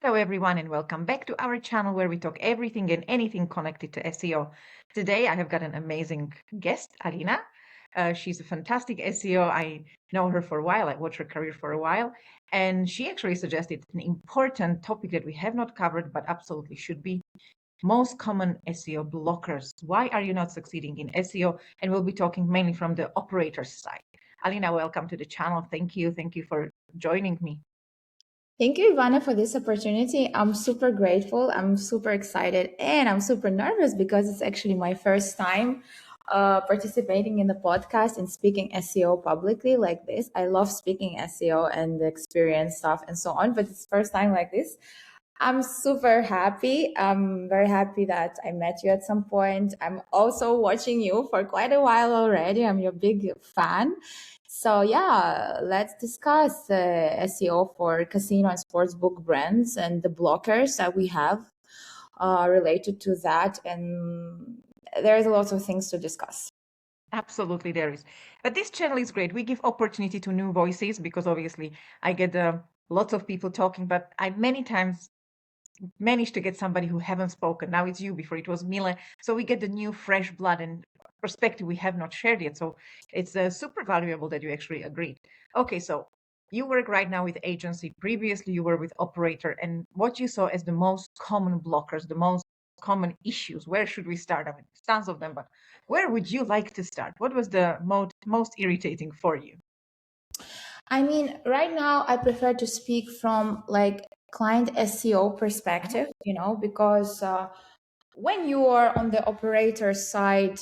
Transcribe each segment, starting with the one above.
Hello, everyone, and welcome back to our channel where we talk everything and anything connected to SEO. Today, I have got an amazing guest, Alina. She's a fantastic SEO. I know her for a while. I watched her career for a while. And she actually suggested an important topic that we have not covered, but absolutely should be most common SEO blockers. Why are you not succeeding in SEO? And we'll be talking mainly from the operator's side. Alina, welcome to the channel. Thank you. Thank you for joining me. Thank you, Ivana, for this opportunity. I'm super grateful. I'm super excited and I'm super nervous because it's actually my first time participating in the podcast and speaking SEO publicly like this. I love speaking SEO and the experience stuff and so on, but it's first time like this. I'm super happy. I'm very happy that I met you at some point. I'm also watching you for quite a while already. I'm your big fan. So yeah, let's discuss SEO for casino and sportsbook brands and the blockers that we have related to that. And there's lots of things to discuss. Absolutely, there is. But this channel is great. We give opportunity to new voices because obviously I get lots of people talking, but I many times managed to get somebody who haven't spoken. Now it's you. Before it was Mila. So we get the new fresh blood and perspective we have not shared yet. So it's super valuable that you actually agreed. Okay, so you work right now with agency. Previously, you were with operator. And what you saw as the most common blockers, the most common issues, where should we start? I mean, tons of them, but where would you like to start? What was the most irritating for you? I mean, right now I prefer to speak from like client SEO perspective, because when you are on the operator side,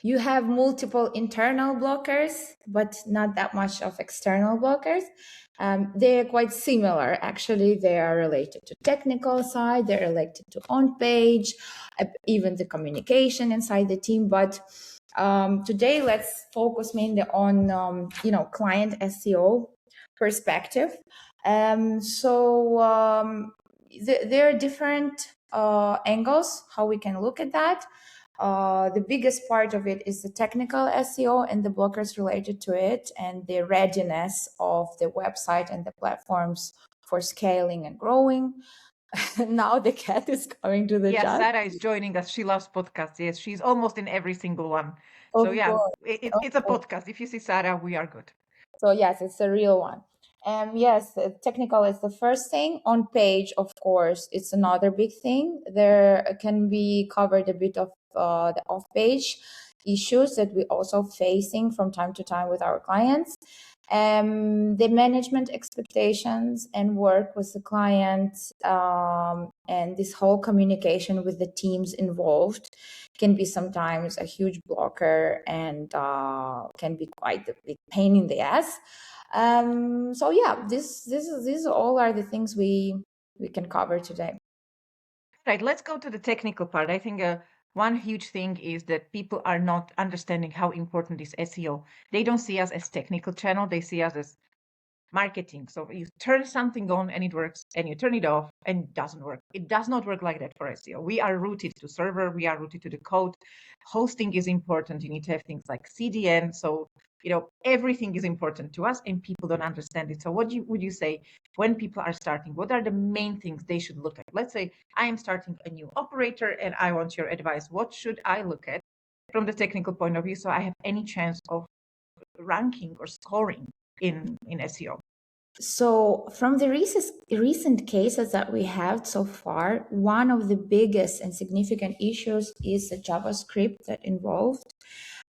you have multiple internal blockers, but not that much of external blockers. They're quite similar. Actually, they are related to technical side, they're related to on-page, even the communication inside the team. But today, let's focus mainly on, client SEO perspective. There are different angles how we can look at that. The biggest part of it is the technical SEO and the blockers related to it, and the readiness of the website and the platforms for scaling and growing. Now the cat is coming to the Yes, chat. Sarah is joining us. She loves podcasts. Yes, she's almost in every single one. So Of yeah, course. it's a podcast. If you see Sarah, we are good. So yes, it's a real one. Yes, technical is the first thing. On page, of course, it's another big thing. There can be covered a bit of the off-page issues that we also facing from time to time with our clients. The management expectations and work with the client, and this whole communication with the teams involved can be sometimes a huge blocker and can be quite a big pain in the ass. So yeah, these all are the things we can cover today. Right, let's go to the technical part. I think one huge thing is that people are not understanding how important is SEO. They don't see us as technical channel. They see us as marketing. So you turn something on and it works, and you turn it off and it doesn't work. It does not work like that for SEO. We are rooted to server. We are rooted to the code. Hosting is important. You need to have things like CDN. So, everything is important to us and people don't understand it. So what would you say when people are starting? What are the main things they should look at? Let's say I am starting a new operator and I want your advice. What should I look at from the technical point of view so I have any chance of ranking or scoring in SEO? So from the recent cases that we have so far, one of the biggest and significant issues is the JavaScript that involved,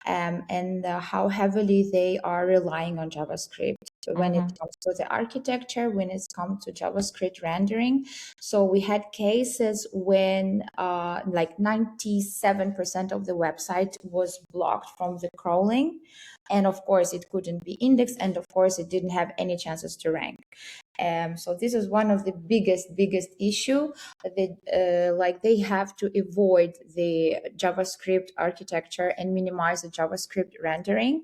and how heavily they are relying on JavaScript when it comes to the architecture, when it comes to JavaScript rendering. So we had cases when like 97% of the website was blocked from the crawling. And of course, it couldn't be indexed. And of course, it didn't have any chances to rank. So this is one of the biggest issue. They have to avoid the JavaScript architecture and minimize the JavaScript rendering,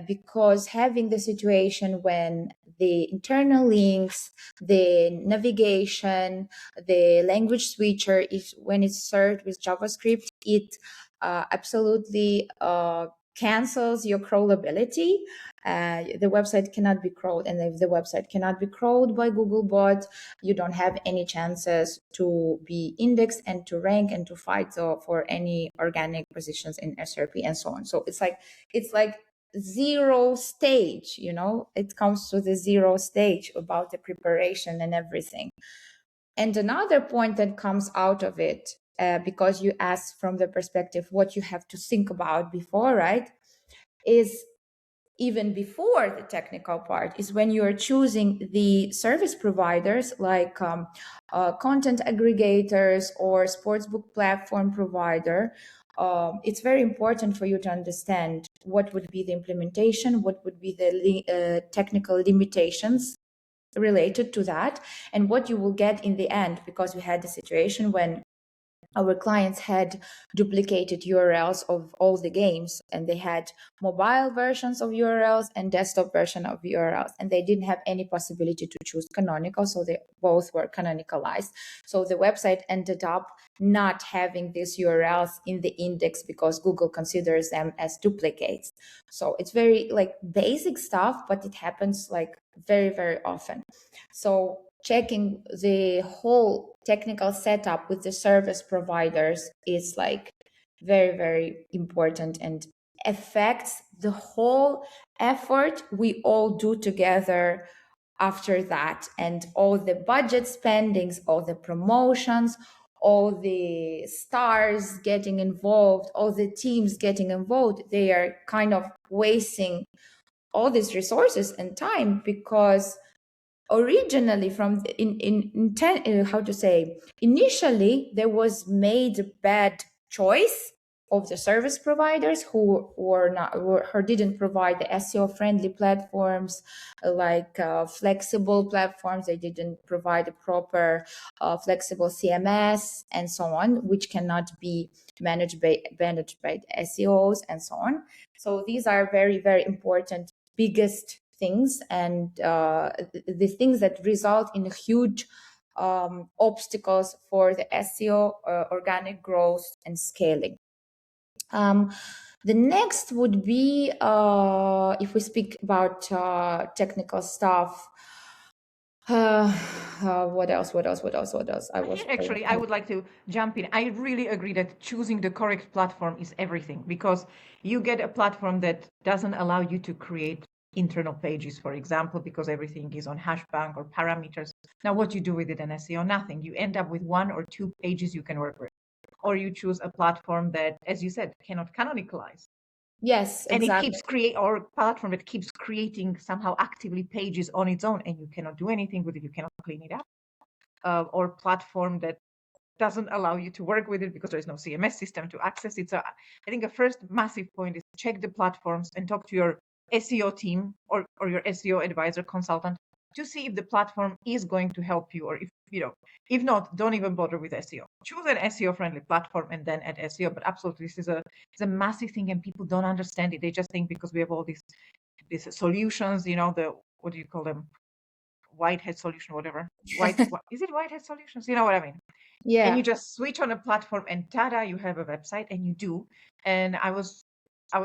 because having the situation when the internal links, the navigation, the language switcher, when it's served with JavaScript, it absolutely cancels your crawlability. The website cannot be crawled, and if the website cannot be crawled by Googlebot, you don't have any chances to be indexed and to rank and to fight for any organic positions in SRP and so on. So it's like zero stage, you know, it comes to the zero stage about the preparation and everything. And another point that comes out of it, because you asked from the perspective what you have to think about before, right, is even before the technical part, is when you're choosing the service providers like content aggregators or sportsbook platform provider. It's very important for you to understand what would be the implementation, what would be the technical limitations related to that, and what you will get in the end, because we had the situation when our clients had duplicated URLs of all the games, and they had mobile versions of URLs and desktop version of URLs, and they didn't have any possibility to choose canonical, so they both were canonicalized. So the website ended up not having these URLs in the index because Google considers them as duplicates. So it's very like basic stuff, but it happens like very, very often. So checking the whole technical setup with the service providers is like very, very important and affects the whole effort we all do together after that. And all the budget spendings, all the promotions, all the stars getting involved, all the teams getting involved, they are kind of wasting all these resources and time, because originally from how to say, initially there was made a bad choice of the service providers who were not who didn't provide the SEO friendly platforms, like flexible platforms. They didn't provide a proper flexible CMS and so on, which cannot be managed by the SEOs and so on. So these are very, very important, biggest things, and the things that result in huge obstacles for the SEO, organic growth and scaling. The next would be, if we speak about technical stuff, what else? Here, actually, I would like to jump in. I really agree that choosing the correct platform is everything, because you get a platform that doesn't allow you to create internal pages, for example, because everything is on hashbank or parameters. Now, what you do with it in SEO? Nothing. You end up with 1 or 2 pages you can work with. Or you choose a platform that, as you said, cannot canonicalize. Yes, And exactly. it keeps or platform that keeps creating somehow actively pages on its own, and you cannot do anything with it. You cannot clean it up. Or platform that doesn't allow you to work with it because there is no CMS system to access it. So I think a first massive point is check the platforms and talk to your SEO team or your SEO advisor consultant to see if the platform is going to help you, or if not, don't even bother with SEO. Choose an SEO friendly platform and then add SEO. But absolutely, this is a massive thing, and people don't understand it. They just think because we have all these solutions, the, what do you call them? White hat solution, whatever. Is it white hat solutions? You know what I mean? And Yeah. you just switch on a platform and tada, you have a website, and you do. And I was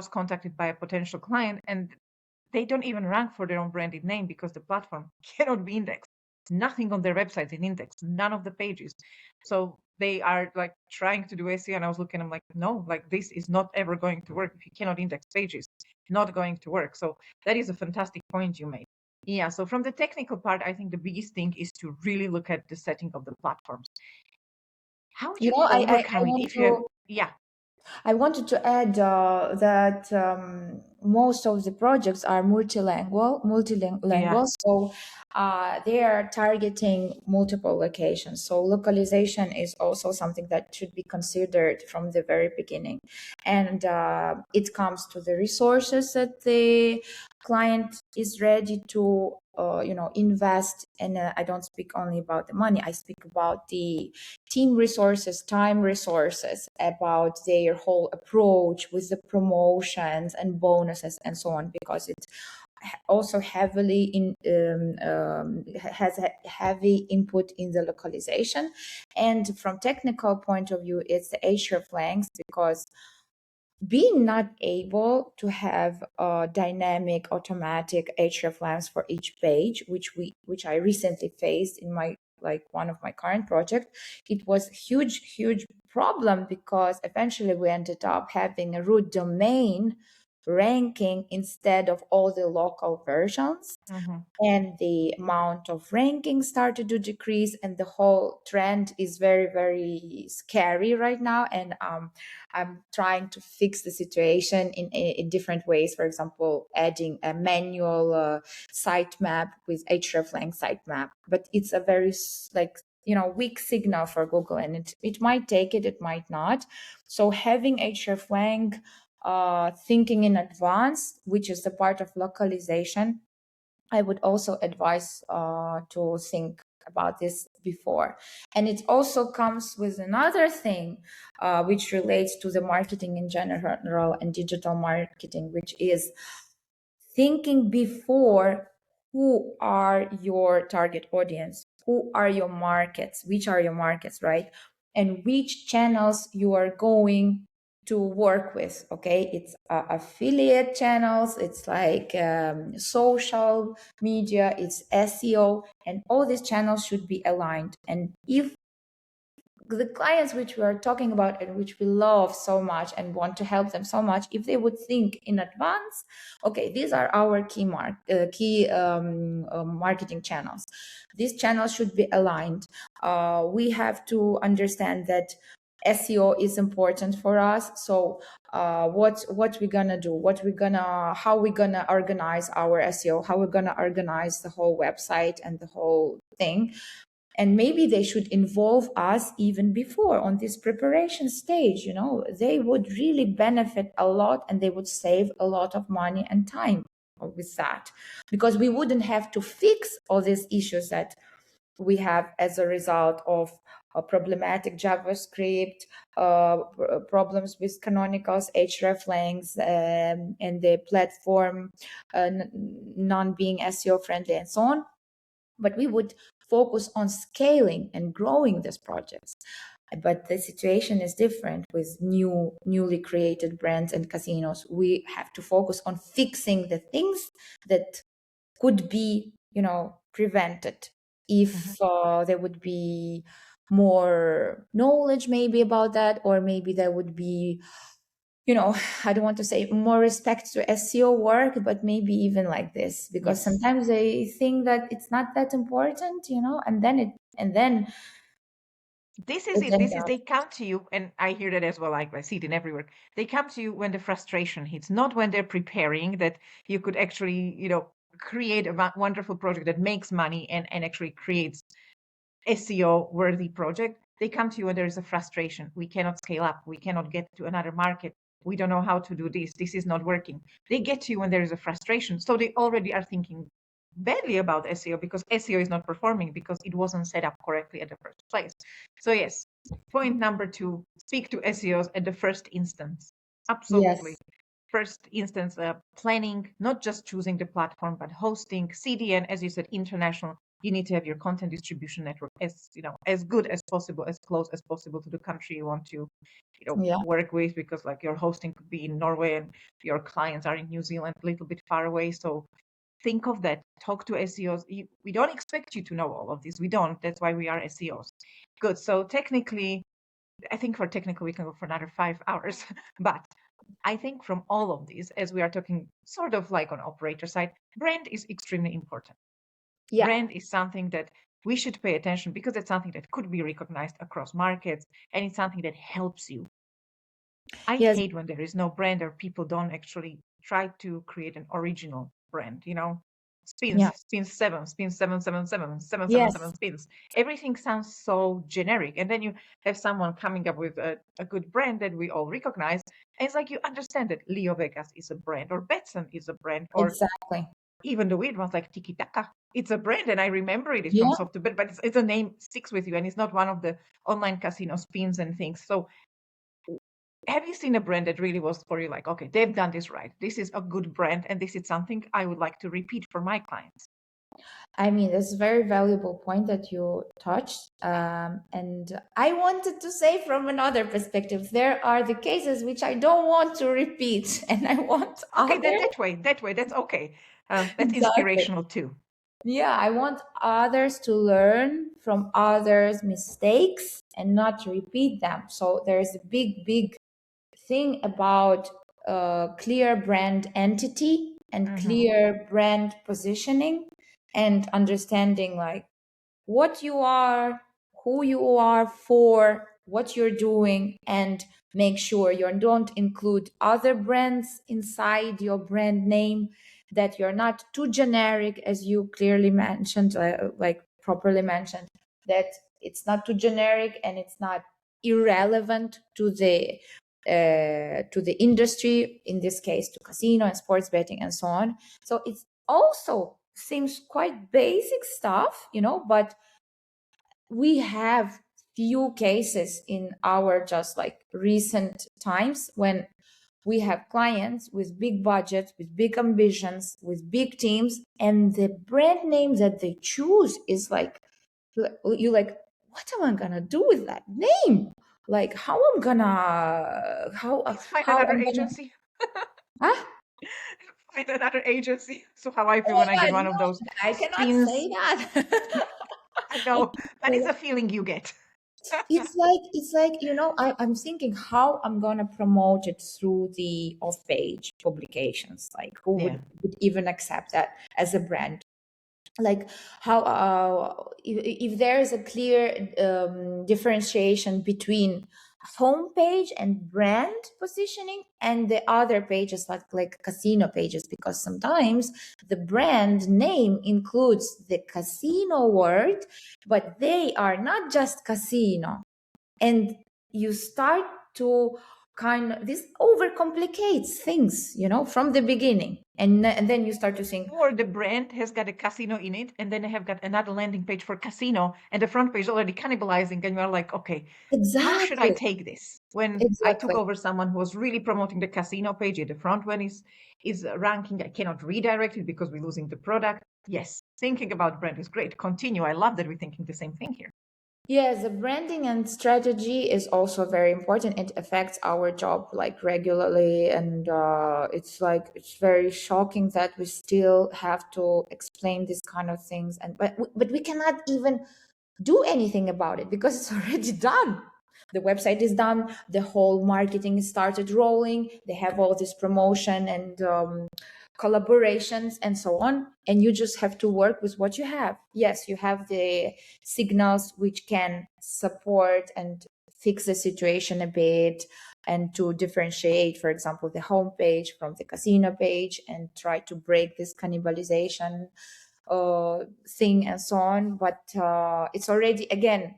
contacted by a potential client, and they don't even rank for their own branded name because the platform cannot be indexed. Nothing on their website is indexed, none of the pages. So they are like trying to do SEO, and I was looking, I'm like, no, like this is not ever going to work if you cannot index pages. Not going to work. So that is a fantastic point you made. Yeah, so from the technical part, I think the biggest thing is to really look at the setting of the platforms. How would You you know, overcome it if you have, yeah, I wanted to add that most of the projects are yeah, multilingual, so they are targeting multiple locations. So localization is also something that should be considered from the very beginning, and it comes to the resources that the client is ready to invest. And I don't speak only about the money, I speak about the team resources, time resources, about their whole approach with the promotions and bonuses and so on, because it also heavily has a heavy input in the localization. And from technical point of view, it's the hreflangs, because being not able to have a dynamic automatic hreflangs for each page, which I recently faced in my like one of my current project, it was huge problem, because eventually we ended up having a root domain ranking instead of all the local versions, Mm-hmm. and the amount of ranking started to decrease, and the whole trend is very scary right now. And I'm trying to fix the situation in different ways, for example adding a manual sitemap with hreflang sitemap, but it's a very like weak signal for Google, and it might take it, it might not. So having hreflang thinking in advance, which is the part of localization, I would also advise to think about this before. And it also comes with another thing, which relates to the marketing in general and digital marketing, which is thinking before: who are your target audience? Who are your markets? Which are your markets, right? And which channels you are going to work with. Okay, it's affiliate channels, it's like social media, it's SEO, and all these channels should be aligned. And if the clients which we are talking about and which we love so much and want to help them so much, if they would think in advance, okay, these are our key marketing channels, these channels should be aligned. We have to understand that SEO is important for us. So what we're gonna do, how we're gonna organize our SEO, how we're gonna organize the whole website and the whole thing. And maybe they should involve us even before on this preparation stage. They would really benefit a lot, and they would save a lot of money and time with that, because we wouldn't have to fix all these issues that we have as a result of problematic JavaScript, problems with canonicals, hreflangs, and the platform non being SEO friendly, and so on. But we would focus on scaling and growing these projects. But the situation is different with newly created brands and casinos. We have to focus on fixing the things that could be prevented Mm-hmm. if there would be more knowledge maybe about that, or maybe there would be, I don't want to say more respect to SEO work, but maybe even like this, because Yes. sometimes they think that it's not that important, and then This is it it. ends This is up. they come to you, and I hear that as well. Like I see it in everywhere. They come to you when the frustration hits, not when they're preparing that you could actually, create a wonderful project that makes money and actually creates SEO worthy project. They come to you when there is a frustration. We cannot scale up. We cannot get to another market. We don't know how to do this. This is not working. They get to you when there is a frustration. So they already are thinking badly about SEO because SEO is not performing because it wasn't set up correctly at the first place. So yes, point number 2, speak to SEOs at the first instance. Absolutely. Yes. First instance, planning, not just choosing the platform, but hosting, CDN, as you said, international. You need to have your content distribution network as good as possible, as close as possible to the country you want to Yeah. work with, because like your hosting could be in Norway and your clients are in New Zealand, a little bit far away. So think of that. Talk to SEOs. We don't expect you to know all of this. We don't. That's why we are SEOs. Good. So technically, I think for technical we can go for another 5 hours. But I think from all of these, as we are talking sort of like on operator side, brand is extremely important. Yeah. Brand is something that we should pay attention because it's something that could be recognized across markets and it's something that helps you. I Yes. hate when there is no brand or people don't actually try to create an original brand, Spins, Yeah. spins 7, spins 777, seven seven Yes. seven spins. Everything sounds so generic. And then you have someone coming up with a good brand that we all recognize. And it's like you understand that Leo Vegas is a brand or Betson is a brand or Exactly. even the weird ones like Tiki Taka. It's a brand and I remember it is from Yeah. software, but it's a name sticks with you and it's not one of the online casino spins and things. So have you seen a brand that really was for you like, okay, they've done this right. This is a good brand and this is something I would like to repeat for my clients? I mean, it's a very valuable point that you touched. And I wanted to say from another perspective, there are the cases which I don't want to repeat, and I want Okay, others. that way, that's okay. That's Exactly. inspirational too. Yeah, I want others to learn from others' mistakes and not repeat them. So there's a big thing about clear brand entity and Hmm. clear brand positioning and understanding like what you are, who you are for, what you're doing, and make sure you don't include other brands inside your brand name, that you're not too generic, as you clearly mentioned, like properly mentioned, that it's not too generic and it's not irrelevant to the industry, in this case to casino and sports betting and so on. So it's also seems quite basic stuff, but we have few cases in our just like recent times when we have clients with big budgets, with big ambitions, with big teams, and the brand name that they choose is like, you like, what am I gonna do with that name? Like, Please find how another I'm gonna, agency. ah, Find another agency. So how I oh feel my when I get god, one of no, those I cannot spins. say that. I know, but it's a feeling you get. I'm thinking how I'm gonna promote it through the off-page publications. Like, who Yeah. would even accept that as a brand? Like, how if there is a clear differentiation between homepage and brand positioning and the other pages, like casino pages, because sometimes the brand name includes the casino word, but they are not just casino, and you start to kind of, this overcomplicates things, from the beginning, and then you start to think, Or the brand has got a casino in it, and then they have got another landing page for casino, and the front page is already cannibalizing, and you're like, okay, how should I exactly, take this? When I took exactly. over someone who was really promoting the casino page, the front one is ranking. I cannot redirect it because we're losing the product. Yes, thinking about brand is great. Continue. I love that we're thinking the same thing here. Yes, the branding and strategy is also very important. It affects our job like regularly, and it's very shocking that we still have to explain these kind of things, and but we cannot even do anything about it because it's already done. The website is done, the whole marketing is started rolling, they have all this promotion and collaborations and so on, and you just have to work with what you have. Yes, you have the signals which can support and fix the situation a bit, and to differentiate, for example, the homepage from the casino page, and try to break this cannibalization thing and so on. But it's already, again,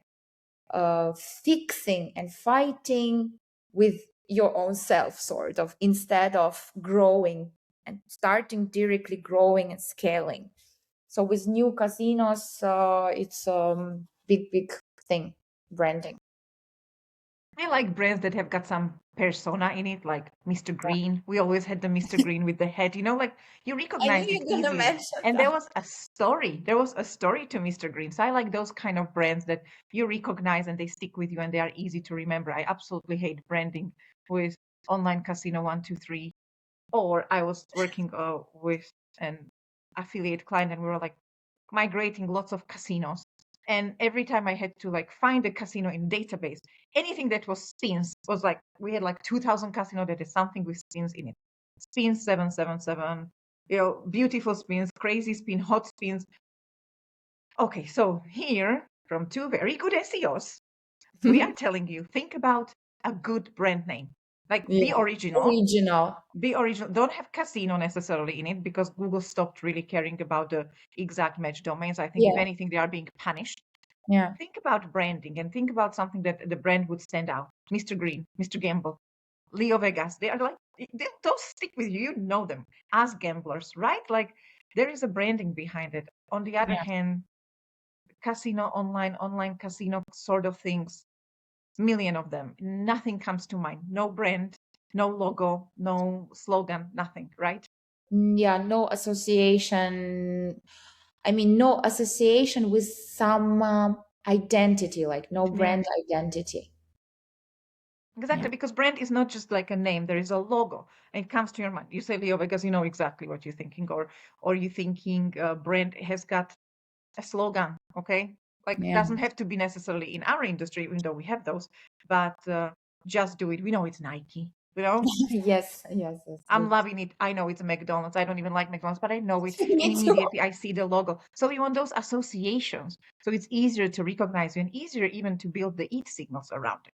fixing and fighting with your own self, sort of, instead of growing and starting directly growing and scaling. So with new casinos, it's big thing, branding. I like brands that have got some persona in it, like Mr. Green. We always had the Mr. Green with the head, like you I knew recognized it you're gonna easily. mention And there that. was a story. There was a story to Mr. Green. So I like those kind of brands that you recognize and they stick with you and they are easy to remember. I absolutely hate branding with online casino 123. Or I was working with an affiliate client and we were like migrating lots of casinos. And every time I had to like find a casino in database, anything that was spins was like we had like 2,000 casino that is something with spins in it. Spins 777, beautiful spins, crazy spin, hot spins. Okay, so here from two very good SEOs, we are telling you think about a good brand name. Like Yeah, original. be original. Don't have casino necessarily in it because Google stopped really caring about the exact match domains. I think if Yeah, anything, they are being punished. yeah. Think about branding and think about something that the brand would stand out. Mr. Green, Mr. Gamble, Leo Vegas. They are like they'll stick with you. You know them as gamblers, right? Like there is a branding behind it. On the other Yeah. hand, casino online casino sort of things, million of them. Nothing comes to mind. No brand, no logo, no slogan, nothing, right? Yeah, no association. I mean, no association with some identity, like no Yeah. brand identity. Yeah. Exactly, because brand is not just like a name. There is a logo, and it comes to your mind. You say Leo because you know exactly what you're thinking, or you thinking brand has got a slogan. Okay, like Yeah. doesn't have to be necessarily in our industry, even though we have those. But just do it. We know it's Nike. You know, Yes, yes, yes, I'm yes. loving it. I know it's a McDonald's. I don't even like McDonald's, but I know it, and Me too. immediately I see the logo. So we want those associations, so it's easier to recognize you and easier even to build the eat signals around it.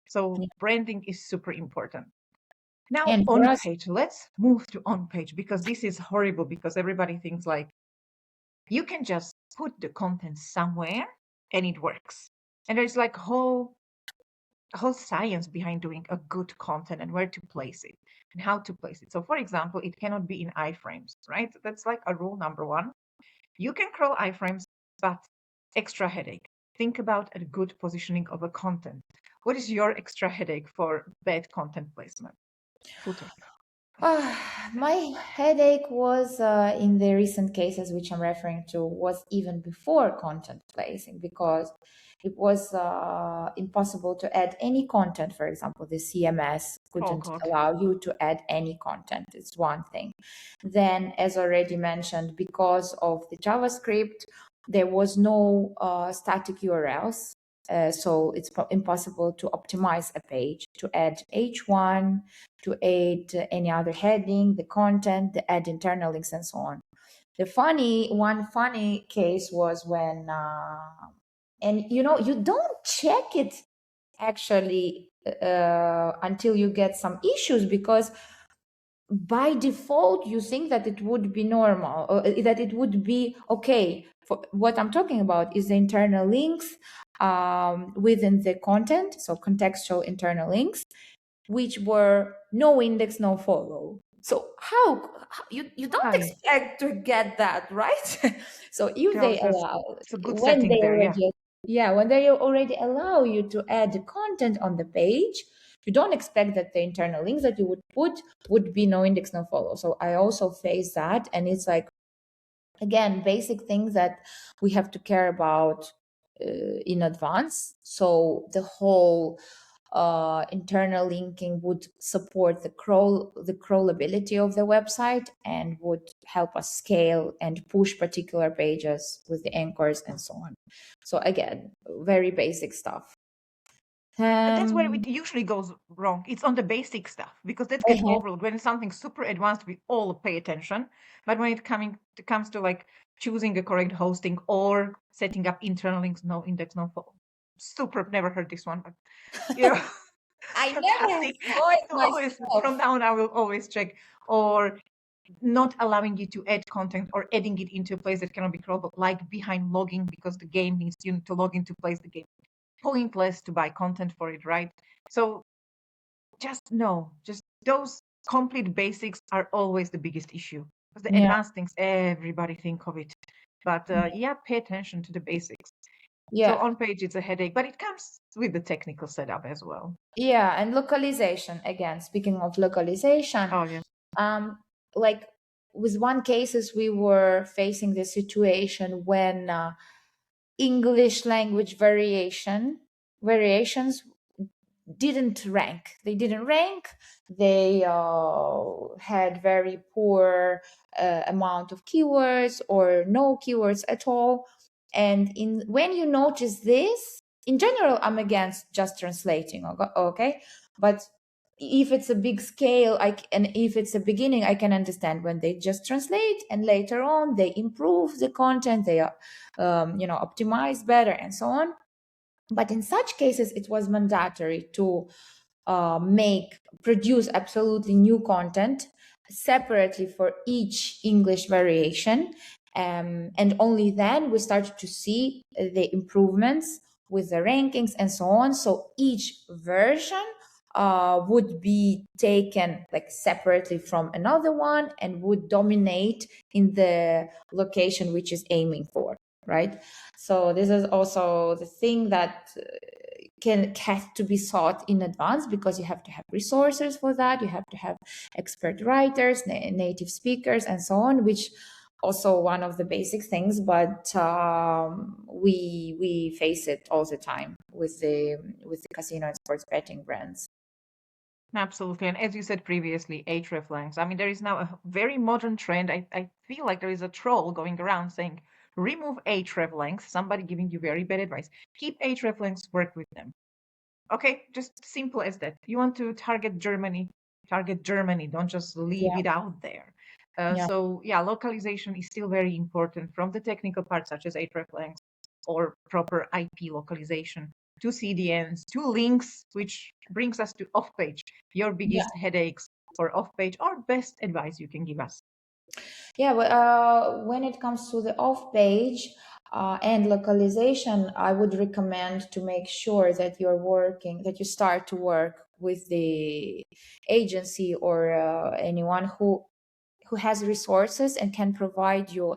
So Yeah. branding is super important. Now And for on us, page, let's move to on page because this is horrible because everybody thinks like you can just put the content somewhere and it works. And there's like whole science behind doing a good content and where to place it and how to place it. So for example, it cannot be in iframes, right? That's like a rule number one. You can crawl iframes, but extra headache. Think about a good positioning of a content. What is your extra headache for bad content placement? Footer. my headache was in the recent cases which I'm referring to was even before content placing because it was impossible to add any content. For example, the CMS Oh couldn't God. allow you to add any content. It's one thing. Then, as already mentioned, because of the JavaScript, there was no static URLs. So it's impossible to optimize a page to add H1, to add any other heading, the content, the add internal links, and so on. One funny case was when, and you don't check it actually until you get some issues because by default you think that it would be normal or that it would be okay. For what I'm talking about is the internal links within the content, so contextual internal links which were no index, no follow. So how you don't Hi. expect to get that, right? So if Well, they allow, it's a good when setting they there, yeah. already, yeah, when they already allow you to add the content on the page, you don't expect that the internal links that you would put would be no index, no follow. So I also face that, and it's like again basic things that we have to care about in advance. So the whole internal linking would support the crawlability of the website and would help us scale and push particular pages with the anchors and so on. So again, very basic stuff. But that's where Um, it usually goes wrong. It's on the basic stuff because that gets uh-huh. overlooked. When it's something super advanced, we all pay attention. But when it comes to like choosing a correct hosting or setting up internal links, no index, no follow. Super, never heard this one, but you know, I never fantastic. saw I it will always from myself. now on I will always check. Or not allowing you to add content or adding it into a place that cannot be crawled, like behind logging because the game needs you to log into place the game. Pointless to buy content for it, right? So just no, just those complete basics are always the biggest issue. Because the Yeah, advanced things, everybody think of it. But yeah, pay attention to the basics. So yeah, on page, it's a headache, but it comes with the technical setup as well. yeah. And localization again. Speaking of localization, Oh, yeah. um, like with one cases we were facing the situation when English language variations didn't rank. They didn't rank. They had very poor amount of keywords or no keywords at all. And in when you notice this, in general, I'm against just translating. Okay, but if it's a big scale, and if it's a beginning, I can understand when they just translate and later on they improve the content. They are, optimize better and so on. But in such cases, it was mandatory to produce absolutely new content separately for each English variation. And only then we started to see the improvements with the rankings and so on. So each version would be taken like separately from another one and would dominate in the location which is aiming for, right? So this is also the thing that can have to be sought in advance because you have to have resources for that. You have to have expert writers, native speakers, and so on, which also one of the basic things, but we face it all the time with the casino and sports betting brands. Absolutely. And as you said previously, href links. I mean, there is now a very modern trend. I feel like there is a troll going around saying, remove href links, somebody giving you very bad advice. Keep href links, work with them. Okay, just simple as that. You want to target Germany, target Germany. Don't just leave Yeah, it out there. yeah, So yeah, localization is still very important from the technical part, such as href links or proper IP localization to CDNs, to links, which brings us to off-page. Your yeah. biggest headaches for off-page or best advice you can give us. Yeah, but when it comes to the off page and localization, I would recommend to make sure that that you start to work with the agency or anyone who has resources and can provide you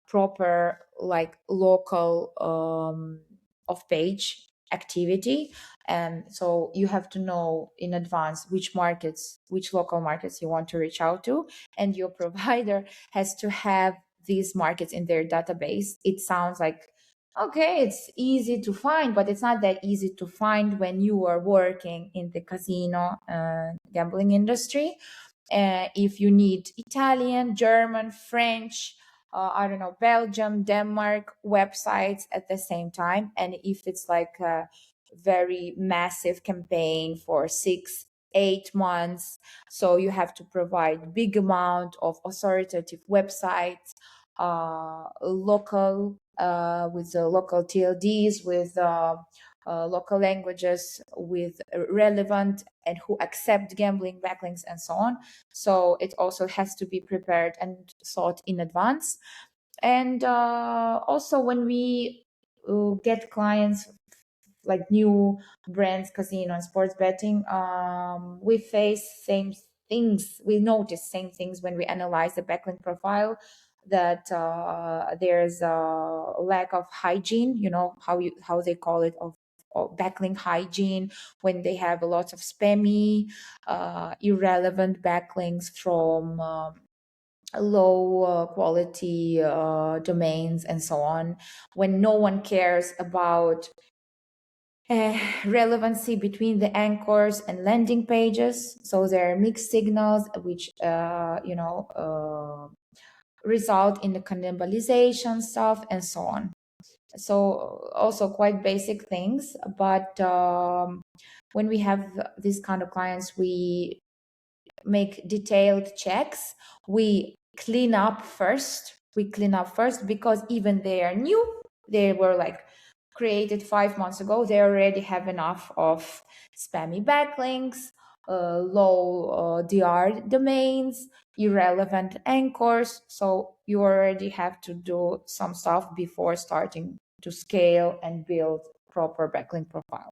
proper like local off page activity. And so you have to know in advance which local markets you want to reach out to, and your provider has to have these markets in their database. It sounds like okay, it's easy to find, but it's not that easy to find when you are working in the casino gambling industry. If you need Italian, German, French, I don't know, Belgium, Denmark websites at the same time, and if it's like a very massive campaign for 6 8 months, so you have to provide big amount of authoritative websites, local with the local TLDs, with local languages, with relevant and who accept gambling backlinks and so on. So it also has to be prepared and thought in advance. And also when we get clients like new brands, casino and sports betting, we face same things. We notice same things when we analyze the backlink profile, that there's a lack of hygiene. You know how they call it, of backlink hygiene, when they have a lot of spammy, irrelevant backlinks from low quality domains and so on, when no one cares about relevancy between the anchors and landing pages. So there are mixed signals which result in the cannibalization stuff and so on. So also quite basic things, but when we have these kind of clients, we make detailed checks. We clean up first. Because even they are new, they were like created 5 months ago. They already have enough of spammy backlinks, low DR domains, irrelevant anchors. So you already have to do some stuff before starting to scale and build proper backlink profile.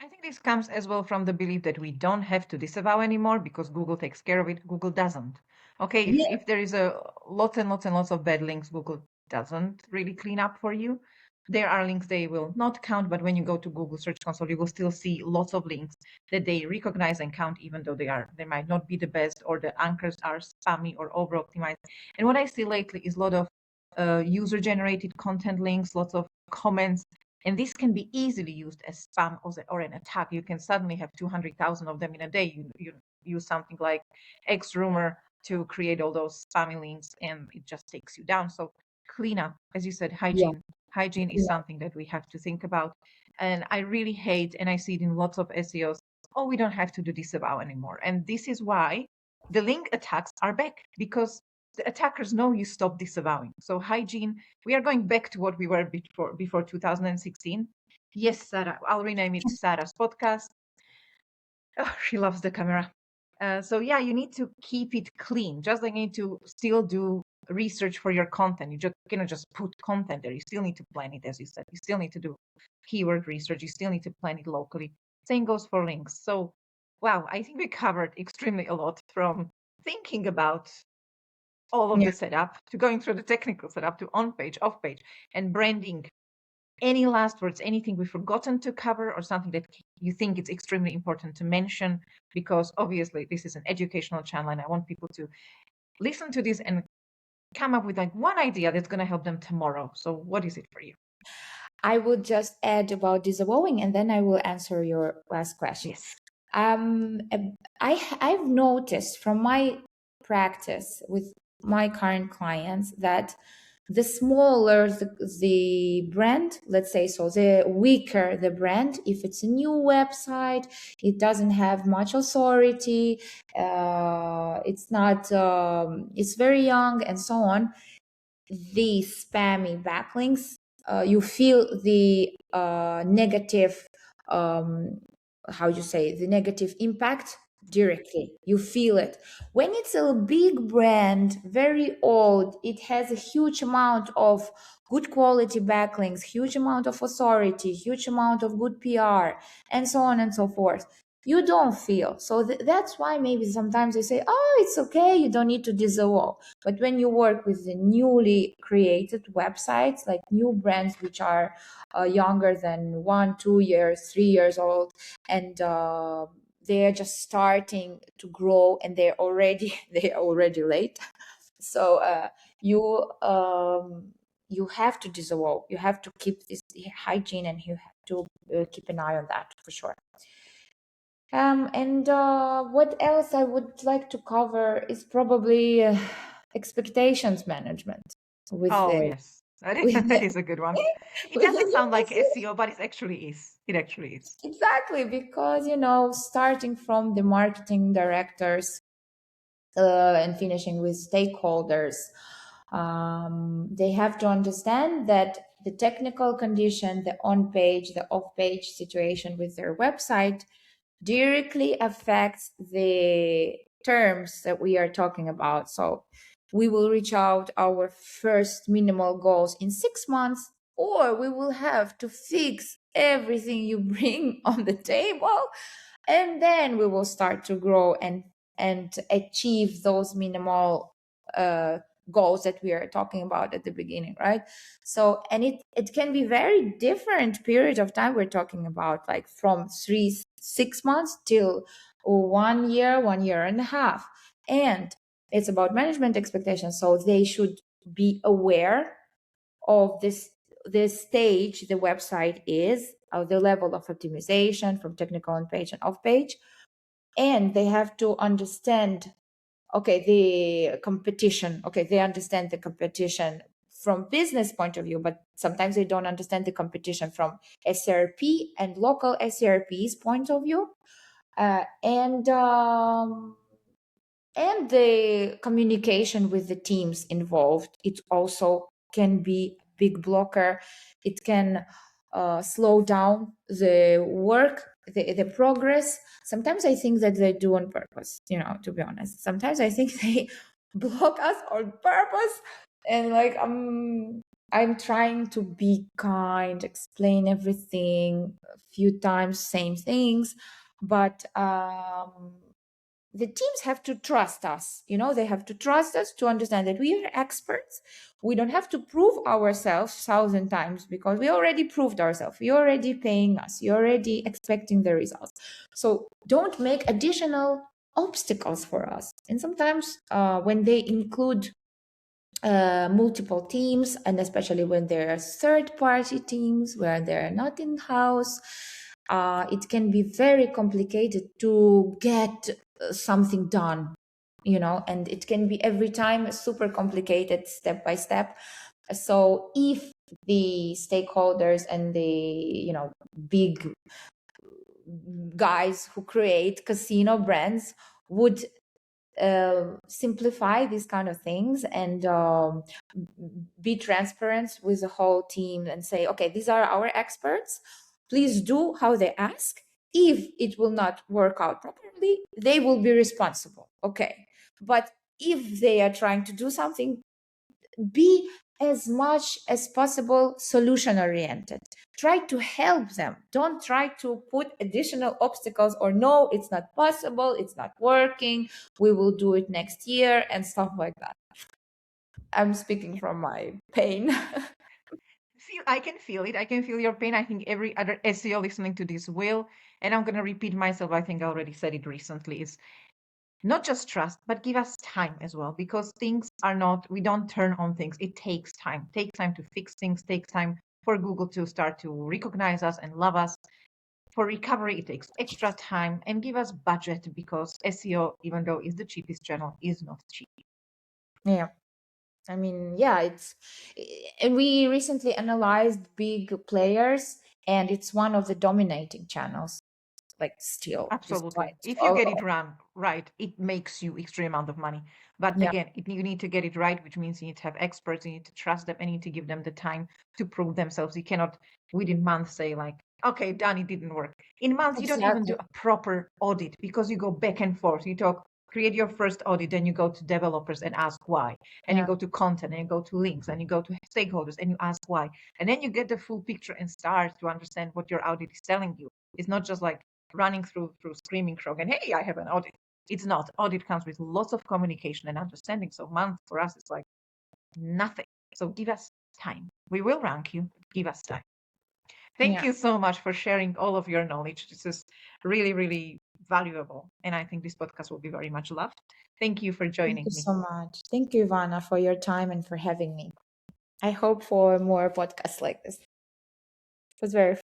I think this comes as well from the belief that we don't have to disavow anymore because Google takes care of it. Google doesn't. Okay, Yeah, if there is a lots and lots and lots of bad links, Google doesn't really clean up for you. There are links they will not count, but when you go to Google Search Console, you will still see lots of links that they recognize and count, even though they might not be the best, or the anchors are spammy or over optimized. And what I see lately is a lot of user-generated content links, lots of comments, and this can be easily used as spam or an attack. You can suddenly have 200,000 of them in a day. You use something like X rumor to create all those spammy links, and it just takes you down. So cleanup, as you said, yeah, hygiene. Hygiene is something that we have to think about. And I really hate, and I see it in lots of SEOs, oh, we don't have to do disavow anymore. And this is why the link attacks are back, because the attackers know you stop disavowing. So hygiene, we are going back to what we were before 2016. Yes, Sarah, I'll rename it Sarah's podcast. Oh, she loves the camera. So yeah, you need to keep it clean. Just like you need to still do research for your content. You just cannot just put content there. You still need to plan it, as you said. You still need to do keyword research. You still need to plan it locally. Same goes for links. So wow, I think we covered extremely a lot, from thinking about all of yeah. the setup to going through the technical setup to on page, off page, and branding. Any last words, anything we've forgotten to cover, or something that you think it's extremely important to mention? Because obviously this is an educational channel and I want people to listen to this and come up with like one idea that's going to help them tomorrow. So what is it for you? I would just add about disavowing, and then I will answer your last question. Yes. Um, I've noticed from my practice with my current clients that the smaller the brand, let's say, so the weaker the brand, if it's a new website, it doesn't have much authority, it's not, it's very young and so on, the spammy backlinks, you feel the negative, um, how you say, the negative impact directly. You feel it. When it's a big brand, very old, it has a huge amount of good quality backlinks, huge amount of authority, huge amount of good PR, and so on and so forth. You don't feel. So that's why maybe sometimes they say, oh, it's okay, you don't need to disavow. But when you work with the newly created websites, like new brands which are younger than 1, 2 years, 3 years old, and they're just starting to grow, and they're already late. So you have to disavow. You have to keep this hygiene, and you have to keep an eye on that for sure. And what else I would like to cover is probably expectations management with Oh, the yes. That is, with that the, is a good one. It with the doesn't sound new like SEO. SEO, but it actually is. It actually is. Exactly, because starting from the marketing directors and finishing with stakeholders, they have to understand that the technical condition, the on-page, the off-page situation with their website directly affects the terms that we are talking about. So we will reach out our first minimal goals in 6 months, or we will have to fix everything you bring on the table, and then we will start to grow and achieve those minimal uh, goals that we are talking about at the beginning, right? So, and it can be very different period of time we're talking about, like from 6 months till 1 year, 1 year and a half. And it's about management expectations, so they should be aware of this stage the website is, of the level of optimization from technical on page and off page, and they have to understand, okay, the competition. Okay, they understand the competition from business point of view, but sometimes they don't understand the competition from SRP and local SRP's point of view, and the communication with the teams involved. It also can be a big blocker. It can slow down the work, the progress. Sometimes I think that they do on purpose, to be honest. Sometimes I think they block us on purpose, and like I'm trying to be kind, explain everything a few times, same things, but the teams have to trust us. They have to trust us to understand that we are experts. We don't have to prove ourselves 1,000 times, because we already proved ourselves. You're already paying us. You're already expecting the results. So don't make additional obstacles for us. And sometimes when they include multiple teams, and especially when there are third-party teams where they're not in-house, it can be very complicated to get something done, and it can be every time super complicated step by step. So if the stakeholders and the big guys who create casino brands would simplify these kind of things, and be transparent with the whole team, and say, okay, these are our experts, please do how they ask. If it will not work out properly, they will be responsible, okay? But if they are trying to do something, be as much as possible solution oriented. Try to help them. Don't try to put additional obstacles, or no, it's not possible, it's not working, we will do it next year, and stuff like that. I'm speaking from my pain. I can feel it. I can feel your pain. I think every other SEO listening to this will. And I'm going to repeat myself. I think I already said it recently. not just trust, but give us time as well, because things are not, we don't turn on things. It takes time to fix things, takes time for Google to start to recognize us and love us. For recovery, it takes extra time, and give us budget, because SEO, even though is the cheapest channel, is not cheap. Yeah. I mean, yeah, and we recently analyzed big players, and it's one of the dominating channels, like still, Absolutely. despite If you all. get it run right, it makes you extreme amount of money. But Yeah, again, you need to get it right, which means you need to have experts, you need to trust them, and you need to give them the time to prove themselves. You cannot within months say like, okay, done, it didn't work. In months, you don't even do exactly. a proper audit, because you go back and forth. You talk, create your first audit, then you go to developers and ask why. And you Yeah, go to content, and you go to links, and you go to stakeholders and you ask why. And then you get the full picture and start to understand what your audit is telling you. It's not just like running through screaming frog and hey, I have an audit. It's not. Audit comes with lots of communication and understanding. So month for us is like nothing. So give us time. We will rank you. Give us time. Thank yeah. you so much for sharing all of your knowledge. This is really, really valuable. And I think this podcast will be very much loved. Thank you for Thank joining you me. so much. Thank you, Ivana, for your time and for having me. I hope for more podcasts like this. It was very